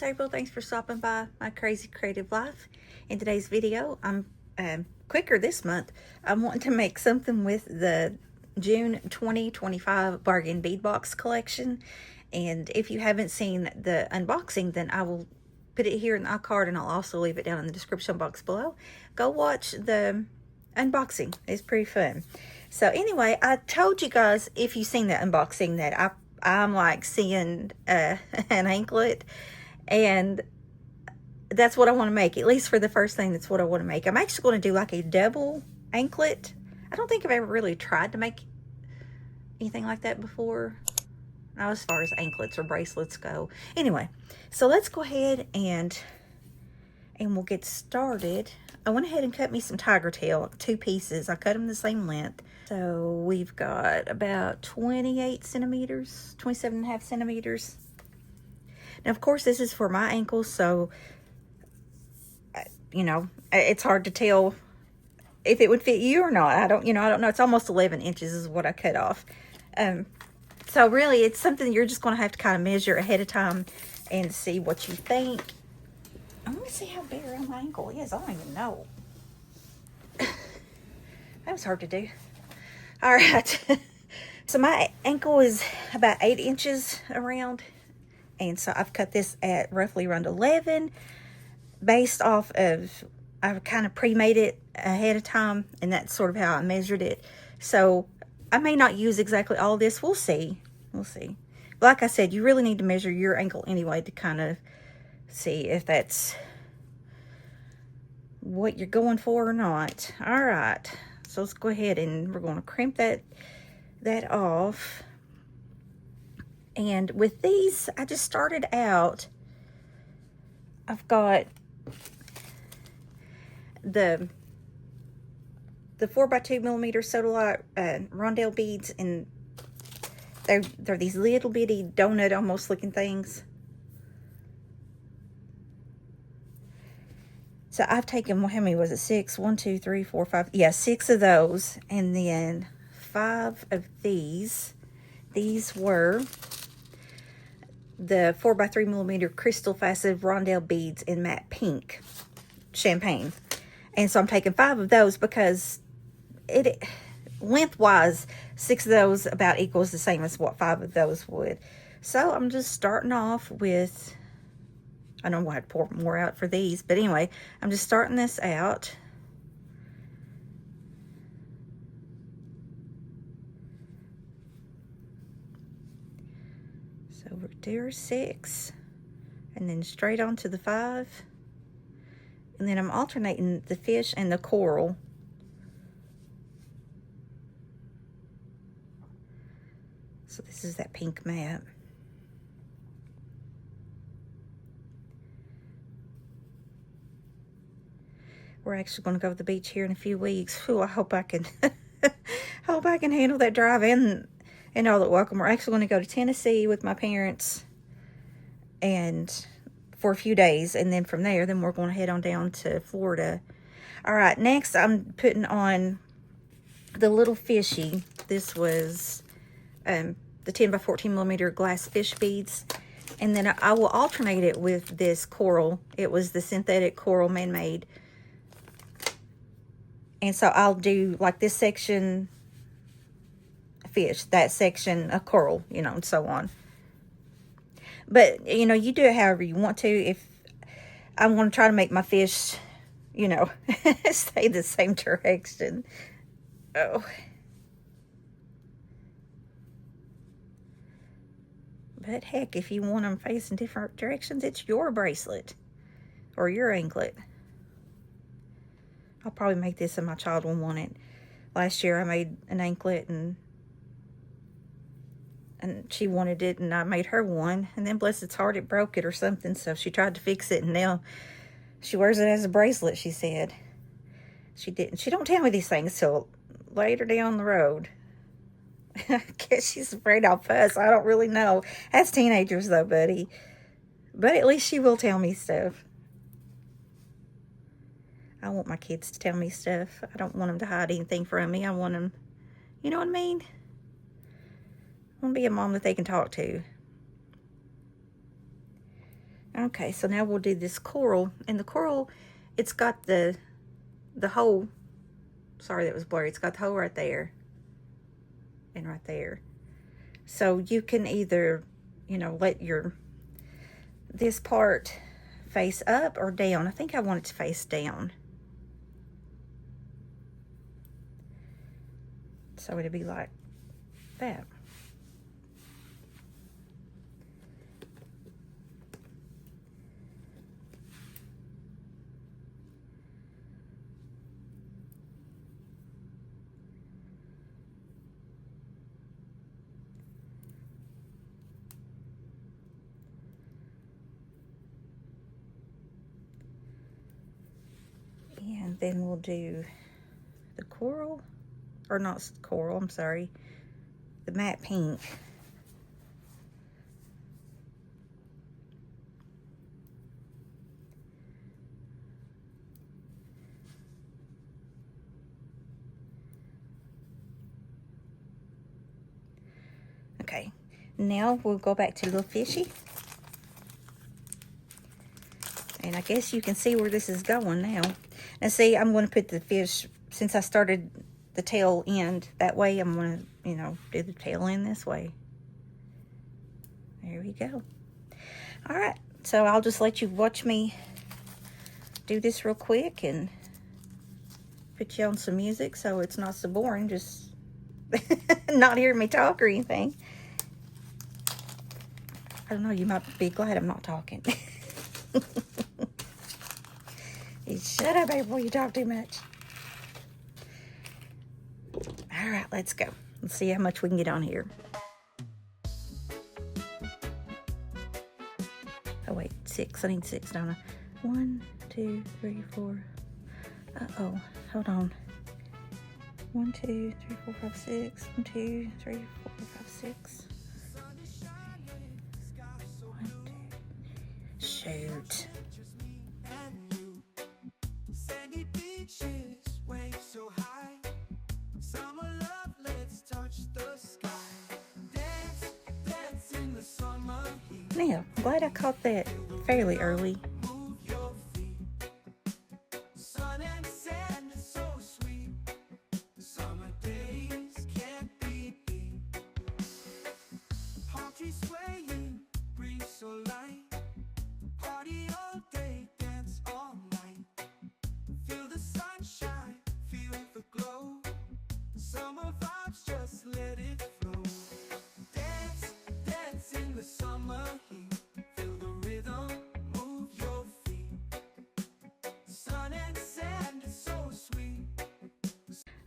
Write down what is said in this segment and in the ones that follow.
What's up, everyone? Thanks for stopping by my crazy creative life. In today's video, I'm quicker this month. I'm wanting to make something with the June 2025 bargain bead box collection. And if you haven't seen the unboxing, then I will put it here in the card, and I'll also leave it down in the description box below. Go watch the unboxing. It's pretty fun. So anyway, I told you guys, if you've seen the unboxing, that I'm like seeing an anklet, and that's what I want to make. At least for the first thing, that's what I want to make. I'm actually going to do like a double anklet. I don't think I've ever really tried to make anything like that before, not as far as anklets or bracelets go. Anyway, so let's go ahead and we'll get started. I went ahead and cut me some tiger tail, 2 pieces. I cut them the same length. So we've got about 28 centimeters, 27.5 centimeters. Now, of course, this is for my ankles, so, you know, it's hard to tell if it would fit you or not. I don't know. It's almost 11 inches is what I cut off. So really, it's something you're just going to have to kind of measure ahead of time and see what you think. I'm going to see how big around my ankle is. I don't even know. That was hard to do. All right. So my ankle is about 8 inches around. And so I've cut this at roughly around 11 based off of, I've kind of pre-made it ahead of time, and that's sort of how I measured it. So I may not use exactly all this. We'll see. We'll see. Like I said, you really need to measure your ankle anyway to kind of see if that's what you're going for or not. All right. So let's go ahead and we're going to crimp that off. And with these, I just started out, I've got the 4x2 millimeter Sodalite rondelle beads, and they're these little bitty donut almost looking things. So I've taken, how many was it? 6, 1, 2, 3, 4, 5. Yeah, 6 of those, and then 5 of these. These were the 4x3 millimeter crystal faceted rondelle beads in matte pink champagne. And so I'm taking 5 of those because it lengthwise, 6 of those about equals the same as what 5 of those would. So I'm just starting off with, I don't know why I'd pour more out for these, but anyway, I'm just starting this out. So we're doing 6, and then straight on to the 5. And then I'm alternating the fish and the coral. So this is that pink matte. We're actually going to go to the beach here in a few weeks. Ooh, I hope I can hope I can handle that drive and all that. Welcome. We're actually going to go to Tennessee with my parents and for a few days, and then from there, then we're going to head on down to Florida. All right, next I'm putting on the little fishy. This was the 10x14 millimeter glass fish beads, and then I will alternate it with this coral. It was the synthetic coral man-made, and so I'll do like this section fish, that section a coral, you know, and so on. But, you know, you do it however you want to. If I'm going to try to make my fish, you know, stay the same direction. Oh. But heck, if you want them facing different directions, it's your bracelet or your anklet. I'll probably make this and my child will want it. Last year I made an anklet and she wanted it, and I made her one, and then bless its heart, it broke it or something, so she tried to fix it, and now she wears it as a bracelet, she said. She don't tell me these things till later down the road. I guess she's afraid I'll fuss. I don't really know. That's teenagers though, buddy. But at least she will tell me stuff. I want my kids to tell me stuff. I don't want them to hide anything from me. I want them, you know what I mean? I want to be a mom that they can talk to. Okay, so now we'll do this coral, and the coral, it's got the hole. Sorry, that was blurry. It's got the hole right there and right there. So you can either, you know, let this part face up or down. I think I want it to face down. So it'll be like that. And then we'll do the coral, or not coral, I'm sorry, the matte pink. Okay, now we'll go back to Little Fishy. And I guess you can see where this is going now. Now see, I'm going to put the fish, since I started the tail end that way, I'm going to, you know, do the tail end this way. There we go. All right, so I'll just let you watch me do this real quick and put you on some music so it's not so boring, just not hearing me talk or anything. I don't know, you might be glad I'm not talking. You shut up, baby, before you talk too much. All right, let's go. Let's see how much we can get on here. Oh, wait, 6. I need 6, don't I? 1, 2, 3, 4. Uh-oh, hold on. 1, 2, 3, 4, 5, 6. 1, 2, 3, 4, 5, 6. 1, 2. Shoot. Now, I'm glad I caught that fairly early.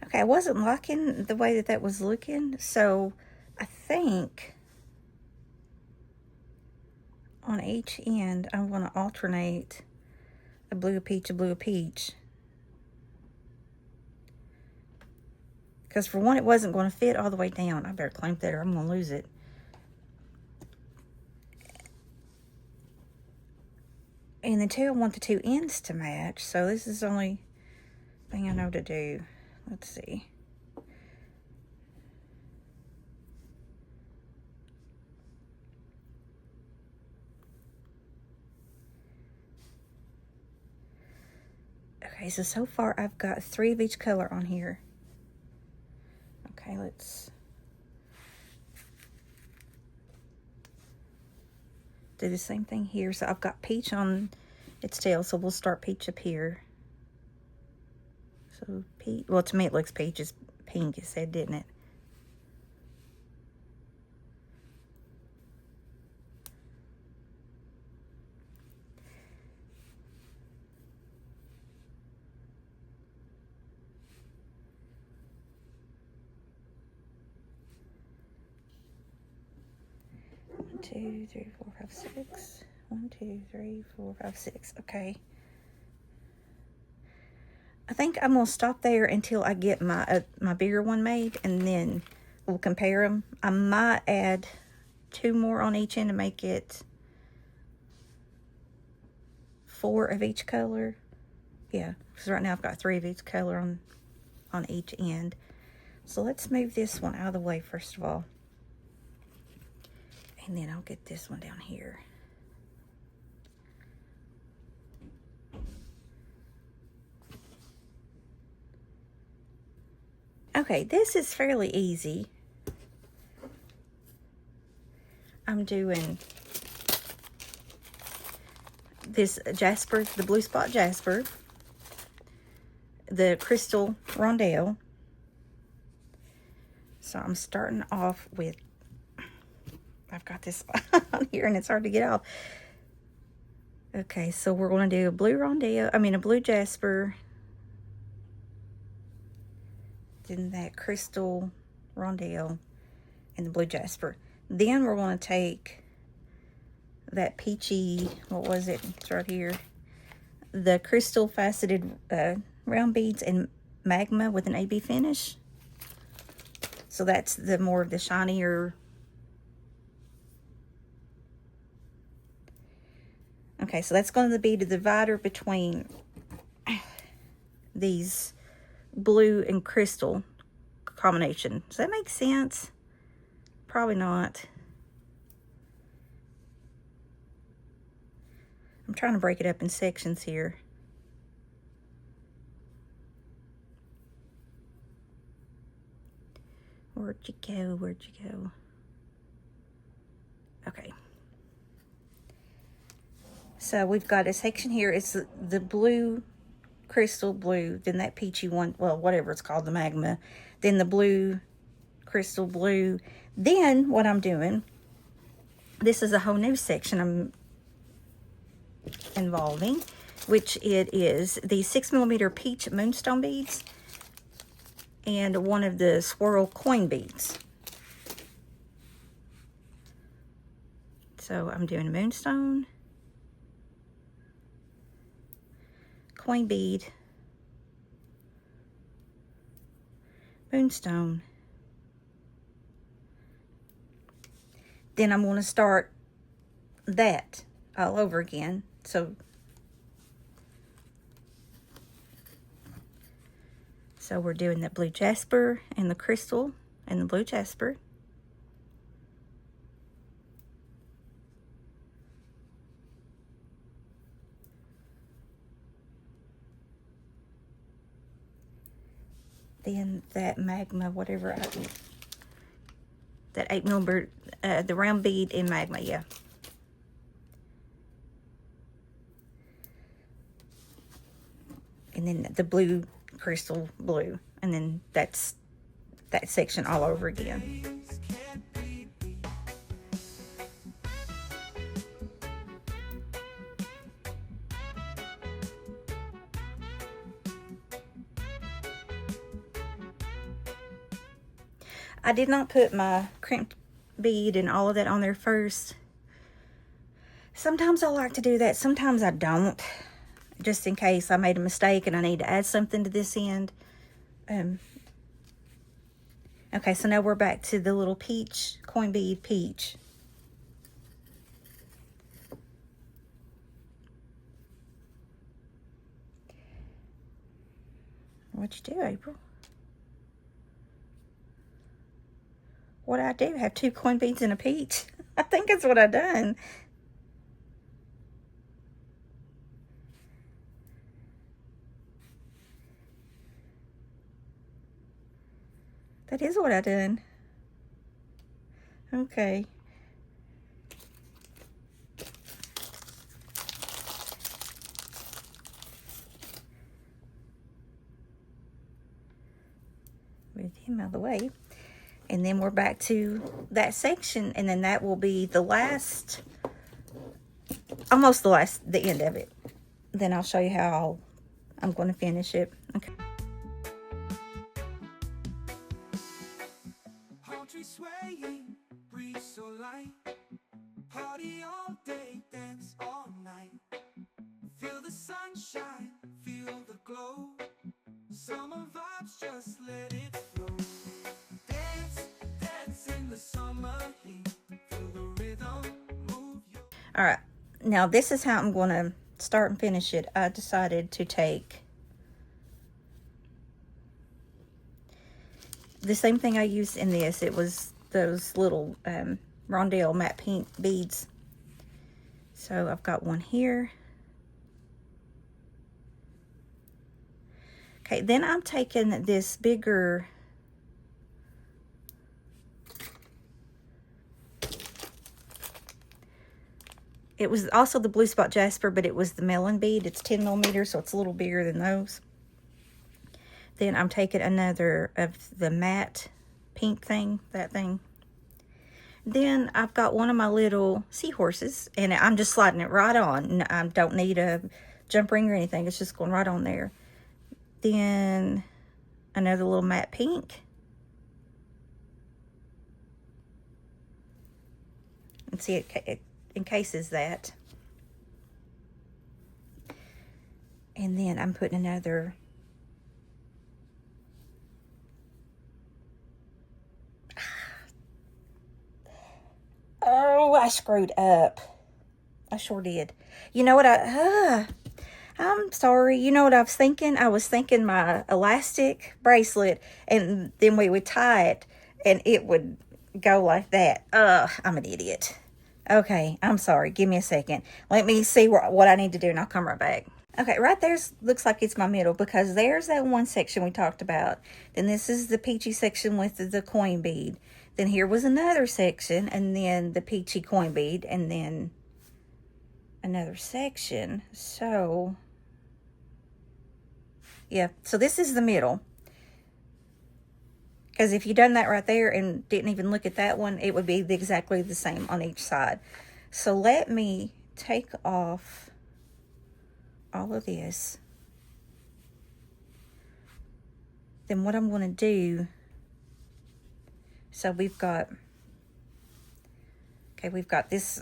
Okay, I wasn't liking the way that was looking, so I think on each end I'm going to alternate a blue, a peach, a blue, a peach. Because for one, it wasn't going to fit all the way down. I better clamp that or I'm going to lose it. And then two, I want the two ends to match, so this is the only thing I know to do. Let's see. Okay, so far I've got 3 of each color on here. Okay, let's do the same thing here. So I've got peach on its tail, so we'll start peach up here. So peach, well, to me it looks peach is pink, it said, didn't it? One, 2, 3, 4, 5, 6. 1, 2, 3, 4, 5, 6. Okay. I think I'm going to stop there until I get my my bigger one made, and then we'll compare them. I might add 2 more on each end to make it 4 of each color. Yeah, because right now I've got 3 of each color on each end. So let's move this one out of the way first of all. And then I'll get this one down here. Okay, this is fairly easy. I'm doing this jasper, the blue spot jasper, the crystal rondelle. So I'm starting off with, I've got this on here and it's hard to get off. Okay, so we're going to do a blue rondelle, a blue jasper, then that crystal rondelle and the blue jasper. Then we're going to take that peachy, what was it? It's right here. The crystal faceted round beads and magma with an AB finish. So that's the more of the shinier. Okay, so that's going to be the divider between these blue and crystal combination. Does that make sense? Probably not. I'm trying to break it up in sections here. Where'd you go? Where'd you go? Okay. So we've got a section here. It's the blue, crystal blue, then that peachy one, well, whatever it's called, the magma, then the blue, crystal blue. Then what I'm doing, this is a whole new section I'm involving, which it is the 6mm peach moonstone beads and one of the swirl coin beads. So I'm doing a moonstone, coin bead, moonstone. Then I'm going to start that all over again. So we're doing the blue jasper and the crystal and the blue jasper. Then that magma, whatever, that 8mm, the round bead in magma, yeah. And then the blue, crystal blue, and then that's that section all over again. I did not put my crimp bead and all of that on there first. Sometimes I like to do that, sometimes I don't, just in case I made a mistake and I need to add something to this end. Okay, so now we're back to the little peach, coin bead peach. What'd you do, April? What did I do? Have 2 coin beads and a peach? I think that's what I done. That is what I done. Okay. Move him out of the way. And then we're back to that section, and then that will be the last, almost the end of it. Then I'll show you how I'm going to finish it. Okay. Swaying, breeze so light, party all day, dance all night, feel the sunshine, feel the glow, summer vibes, just let it flow, dance, dance in the summer heat, feel the rhythm, move your... All right, now this is how I'm going to start and finish it. I decided to take the same thing I used in this. It was those little rondelle matte pink beads. So I've got one here. Okay, then I'm taking this bigger It was also the Blue Spot Jasper, but it was the melon bead. It's 10 millimeters, so it's a little bigger than those. Then I'm taking another of the matte pink thing, that thing. Then I've got one of my little seahorses, and I'm just sliding it right on. I don't need a jump ring or anything. It's just going right on there. Then another little matte pink. And see, it encases that. And then I'm putting another oh, I screwed up. I sure did. You know what I'm sorry. You know what I was thinking? I was thinking my elastic bracelet, and then we would tie it, and it would go like that. I'm an idiot. Okay, I'm sorry. Give me a second. Let me see what I need to do, and I'll come right back. Okay, right there looks like it's my middle, because there's that one section we talked about. Then this is the peachy section with the coin bead. Then here was another section, and then the peachy coin bead, and then another section. So, yeah, so this is the middle. Because if you done that right there and didn't even look at that one, it would be exactly the same on each side. So let me take off all of this. Then what I'm going to do, so we've got this,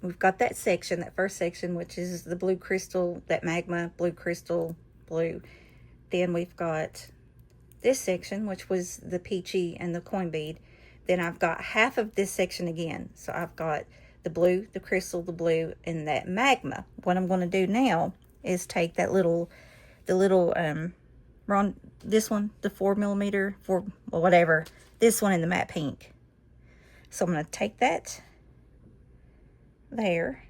we've got that section, that first section, which is the blue crystal, that magma, blue crystal, blue. Then we've got this section, which was the peachy and the coin bead. Then I've got half of this section again. So I've got the blue, the crystal, the blue, and that magma. What I'm going to do now is take that this one, the 4 millimeter, or whatever, this one in the matte pink. So I'm going to take that there.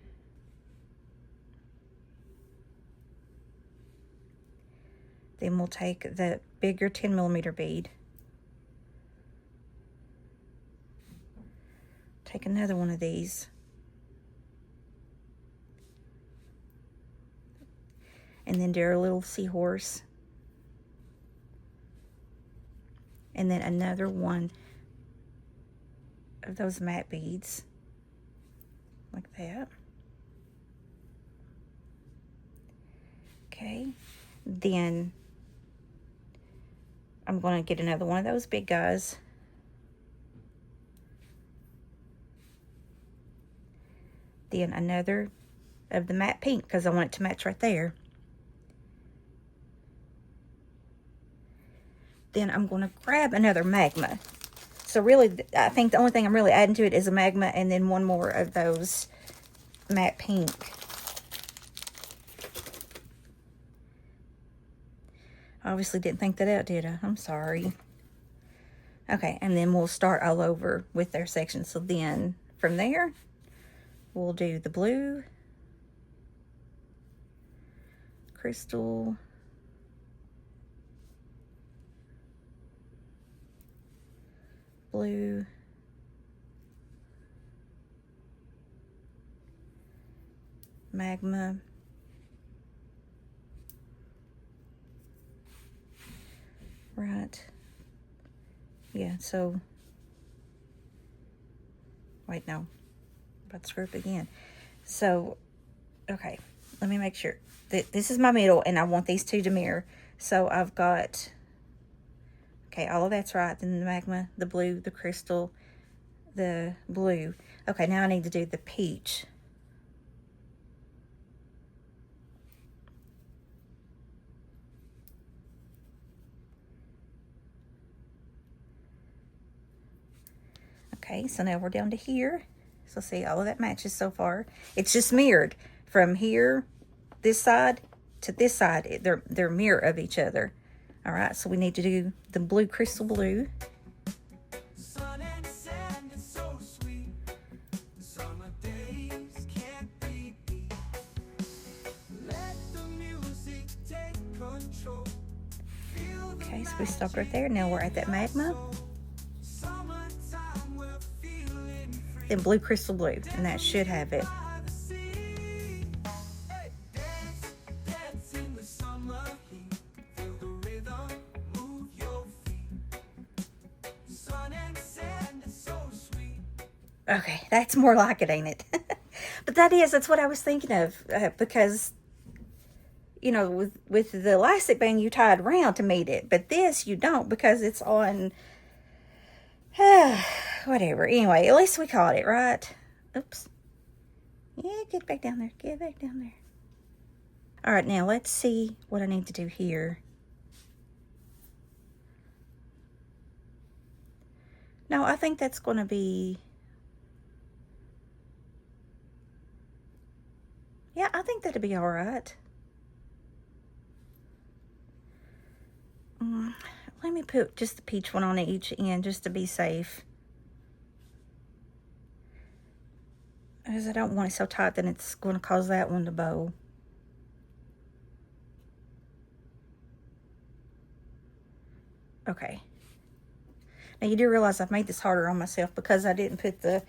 Then we'll take the bigger 10 millimeter bead. Take another one of these. And then do our little seahorse. And then another one of those matte beads. Like that. Okay. Then I'm going to get another one of those big guys. Then another of the matte pink, because I want it to match right there. Then I'm going to grab another magma. So really, I think the only thing I'm really adding to it is a magma, and then one more of those matte pink. I obviously didn't think that out, did I? I'm sorry. Okay, and then we'll start all over with their section. So then, from there, we'll do the blue, crystal, blue, magma, right, yeah, so, wait, no, I'm about to screw up again. So, okay, let me make sure that this is my middle, and I want these two to mirror. So I've got, okay, all of that's right. Then the magma, the blue, the crystal, the blue. Okay, now I need to do the peach. Okay, so now we're down to here. So see, all of that matches so far. It's just mirrored from here, this side, to this side. They're mirror of each other. All right, so we need to do the blue crystal blue. Sun and sand is so sweet. The summer days can't be beat. Let the music take control. Feel the Okay, so we stopped right there. Now we're at that magma. then blue crystal blue, and that should have it. Okay, that's more like it, ain't it? But that's what I was thinking of, because, you know, with the elastic band you tie it around to meet it, but this you don't because it's on, whatever. Anyway, at least we caught it, right? Oops. Yeah, get back down there. Get back down there. All right, now let's see what I need to do here. No, I think that's going to be... Yeah, I think that'll be all right. Let me put just the peach one on each end just to be safe. Because I don't want it so tight that it's going to cause that one to bow. Okay. Now you do realize I've made this harder on myself because I didn't put the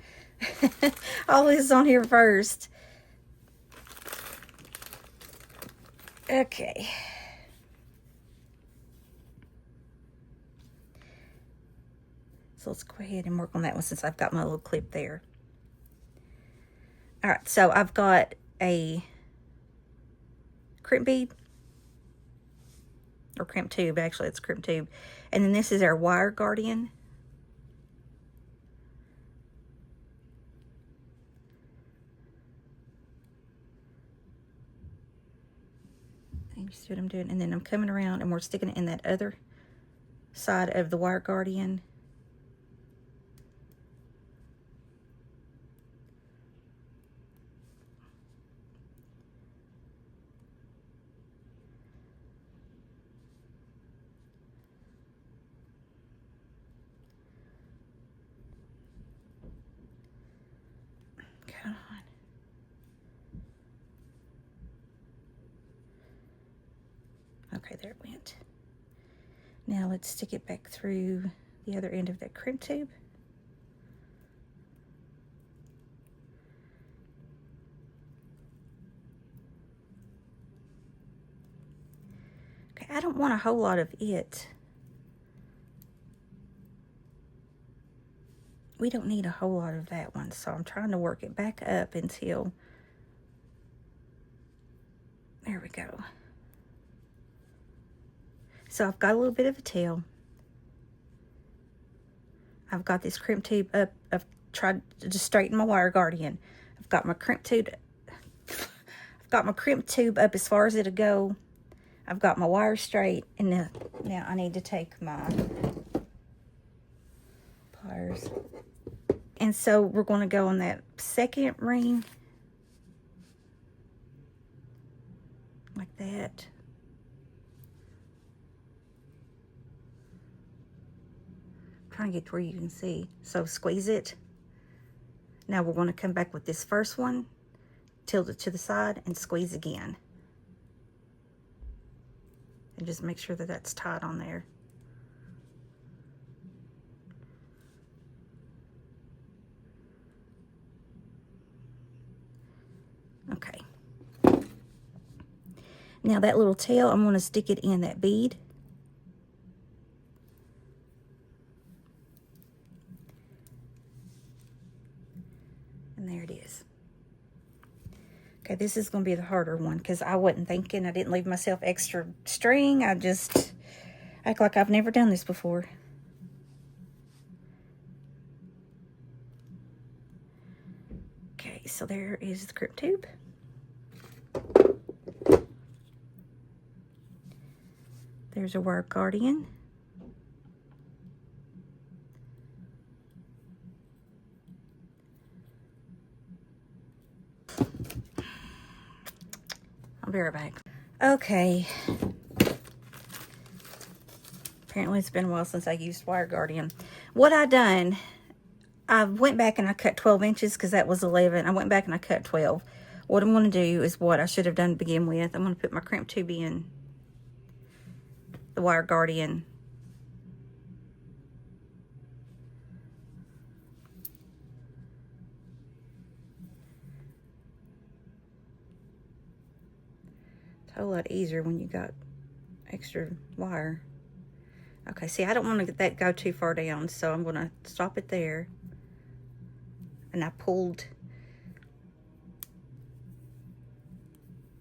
all this on here first. Okay. So let's go ahead and work on that one since I've got my little clip there. All right, so I've got a crimp bead, or crimp tube, actually it's crimp tube. And then this is our wire guardian. And you see what I'm doing? And then I'm coming around and we're sticking it in that other side of the wire guardian. Come on. Okay, there it went. Now let's stick it back through the other end of that crimp tube. Okay, I don't want a whole lot of it. We don't need a whole lot of that one, so I'm trying to work it back up until, there we go. So I've got a little bit of a tail. I've got this crimp tube up. I've tried to just straighten my wire guardian. I've got my crimp tube. I've got my crimp tube up as far as it'll go. I've got my wire straight, and now I need to take my pliers. And so we're going to go on that second ring, like that. Trying to get to where you can see. So squeeze it. Now we're going to come back with this first one, tilt it to the side, and squeeze again. And just make sure that that's tight on there. Okay. Now that little tail, I'm going to stick it in that bead. And there it is. Okay, this is going to be the harder one because I wasn't thinking. I didn't leave myself extra string. I just act like I've never done this before. Okay, so there is the crimp tube. There's a wire guardian. I'll be right back. Okay. Apparently it's been a while since I used wire guardian. What I done, I went back and I cut 12 inches because that was 11. I went back and I cut 12. What I'm going to do is what I should have done to begin with. I'm going to put my crimp tube in the wire guardian. It's a whole lot easier when you got extra wire. Okay, see, I don't want to get that go too far down, so I'm going to stop it there. And I pulled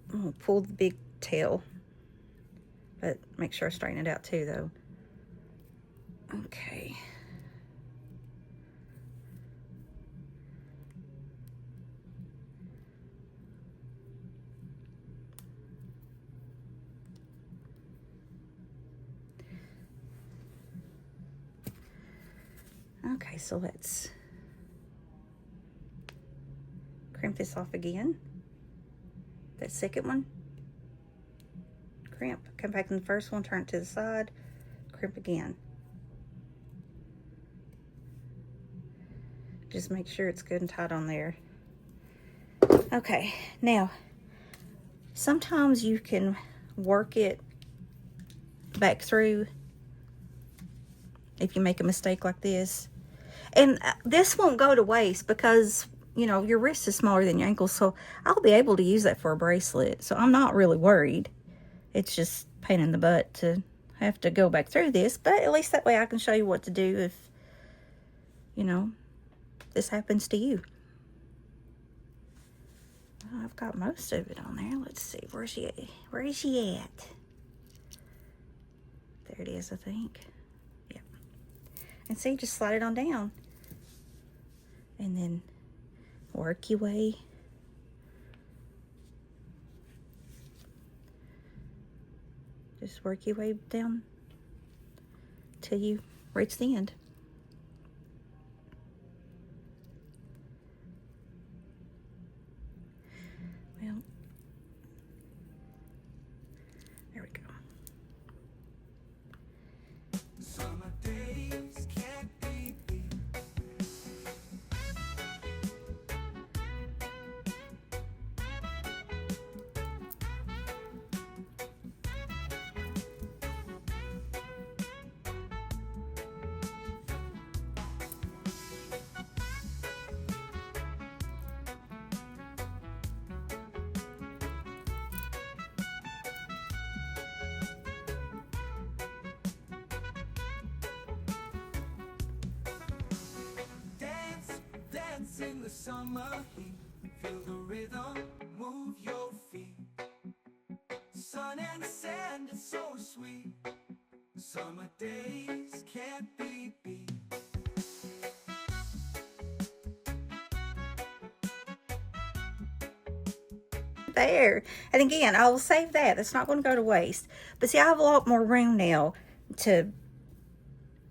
the big tail, but make sure I straighten it out too, though. Okay. Okay, so let's crimp this off again. That second one, crimp, come back in the first one, turn it to the side, crimp again. Just make sure it's good and tight on there. Okay, now, sometimes you can work it back through if you make a mistake like this. And this won't go to waste because, you know, your wrist is smaller than your ankle, so I'll be able to use that for a bracelet. So I'm not really worried. It's just pain in the butt to have to go back through this, but at least that way I can show you what to do if, you know, this happens to you. Well, I've got most of it on there. Let's see, where is she at? There it is, I think. Yep. And see, just slide it on down. And then work your way. Just work your way down till you reach the end. Well, there we go. Summer days can't be beat. Dance in the summer heat. Feel the rhythm, move your feet. Sun and sand, it's so sweet. Summer days can't be beat. There. And again, I will save that. That's not going to go to waste. But see, I have a lot more room now to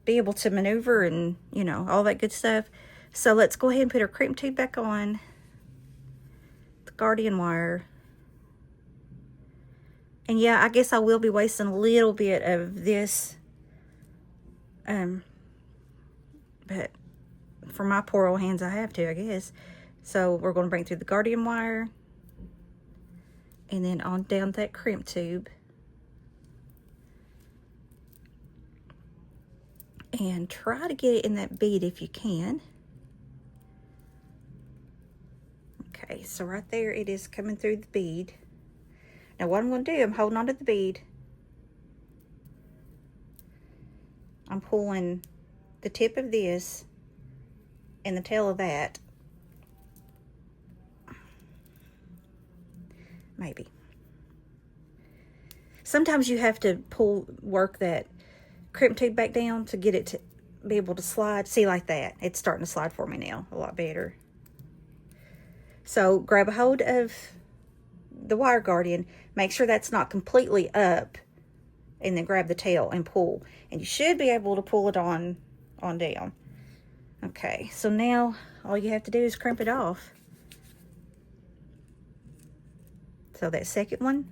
be able to maneuver and, you know, all that good stuff. So let's go ahead and put our crimp tube back on. The guardian wire. And yeah, I guess I will be wasting a little bit of this. But for my poor old hands, I have to, I guess. So we're going to bring through the guardian wire. And then on down that crimp tube. And try to get it in that bead if you can. Okay, so right there it is coming through the bead. Now what I'm going to do, I'm holding on to the bead. I'm pulling the tip of this and the tail of that. Maybe. Sometimes you have to work that crimp tube back down to get it to be able to slide. See, like that. It's starting to slide for me now a lot better. So grab a hold of the wire guardian. Make sure that's not completely up. And then grab the tail and pull. And you should be able to pull it on down. Okay, so now all you have to do is crimp it off. So that second one,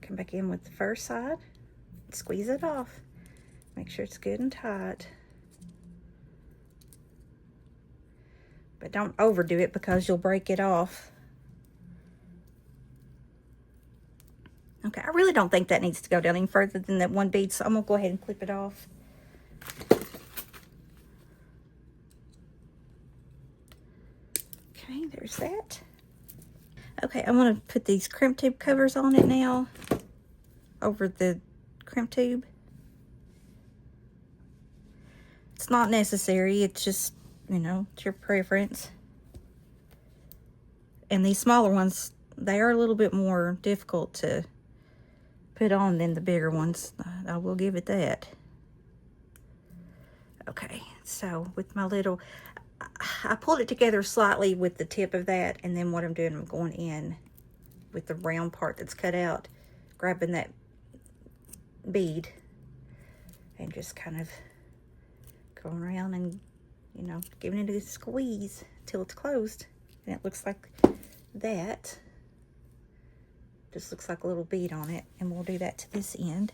come back in with the first side, squeeze it off. Make sure it's good and tight. But don't overdo it because you'll break it off. Okay, I really don't think that needs to go down any further than that one bead, so I'm going to go ahead and clip it off. Okay, there's that. Okay, I'm going to put these crimp tube covers on it now, over the crimp tube. It's not necessary, it's just, you know, it's your preference. And these smaller ones, they are a little bit more difficult to put on than the bigger ones. I will give it that. Okay, so with my little, I pulled it together slightly with the tip of that, and then what I'm doing, I'm going in with the round part that's cut out, grabbing that bead, and just kind of going around and, you know, giving it a squeeze till it's closed. And it looks like that. Just looks like a little bead on it, and we'll do that to this end.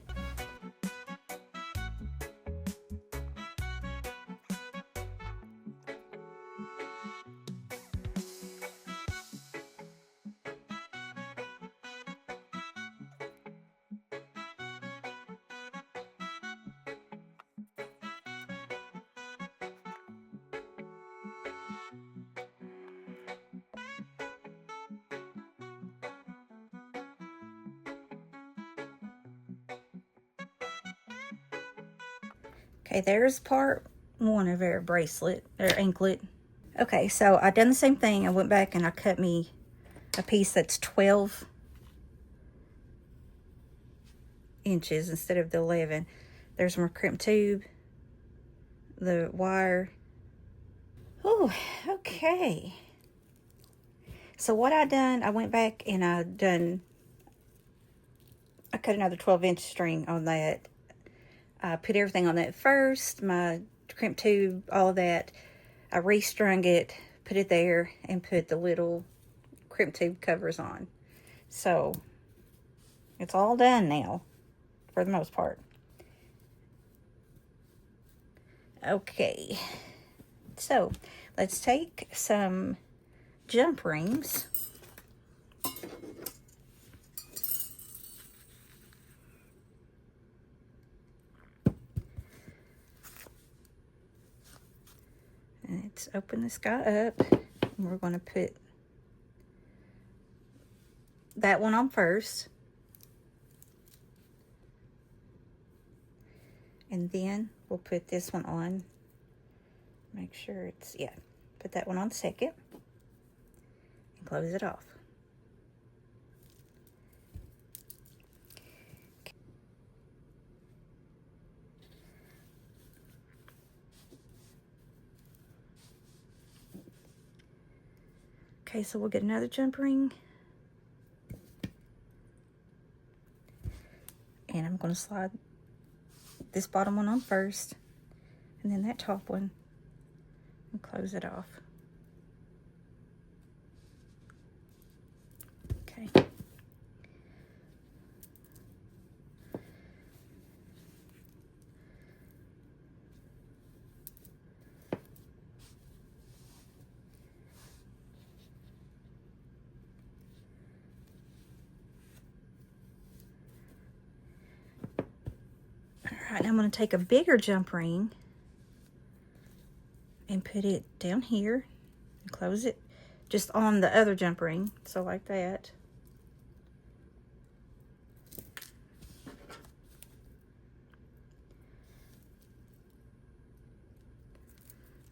Okay, there's part one of our bracelet, or anklet. Okay, so I done the same thing. I went back and I cut me a piece that's 12 inches instead of the 11. There's my crimp tube, the wire. Oh, okay. So what I done, I went back and I cut another 12-inch string on that. I put everything on that first, my crimp tube, all of that. I restrung it, put it there, and put the little crimp tube covers on. So it's all done now, for the most part. Okay, so let's take some jump rings. Let's open this guy up, and we're going to put that one on first. And then we'll put this one on. Make sure it's, yeah, put that one on second. And close it off. Okay, so we'll get another jump ring. And I'm going to slide this bottom one on first, and then that top one, and close it off. Okay. Alright, now I'm going to take a bigger jump ring and put it down here and close it just on the other jump ring, so like that.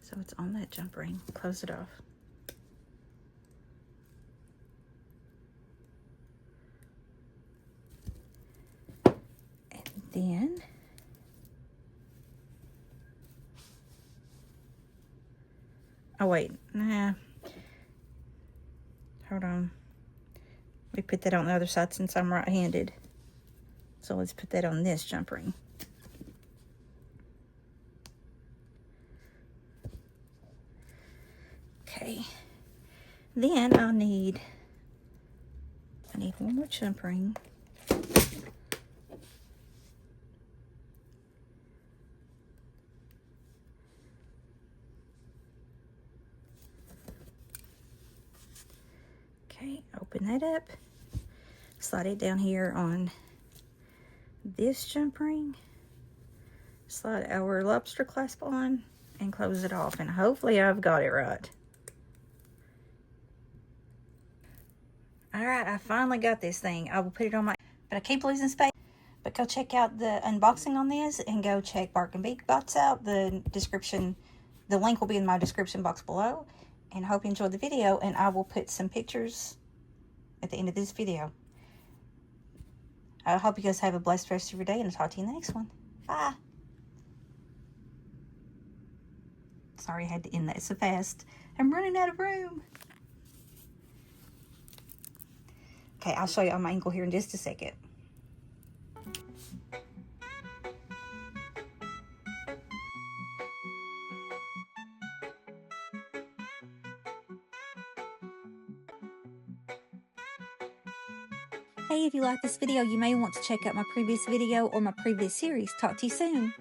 So it's on that jump ring, close it off. And then oh wait, nah. Hold on. We put that on the other side since I'm right-handed. So let's put that on this jump ring. Okay. Then I need one more jump ring. Okay, open that up, slide it down here on this jump ring, slide our lobster clasp on, and close it off, and hopefully I've got it right. Alright, I finally got this thing. I will put it on my... But I keep losing space. But go check out the unboxing on this, and go check Bargain Bead Box out. The link will be in my description box below. And I hope you enjoyed the video, and I will put some pictures at the end of this video. I hope you guys have a blessed rest of your day, and I'll talk to you in the next one. Bye. Sorry I had to end that so fast. I'm running out of room. Okay, I'll show you on my ankle here in just a second. Hey, if you like this video, you may want to check out my previous video or my previous series. Talk to you soon.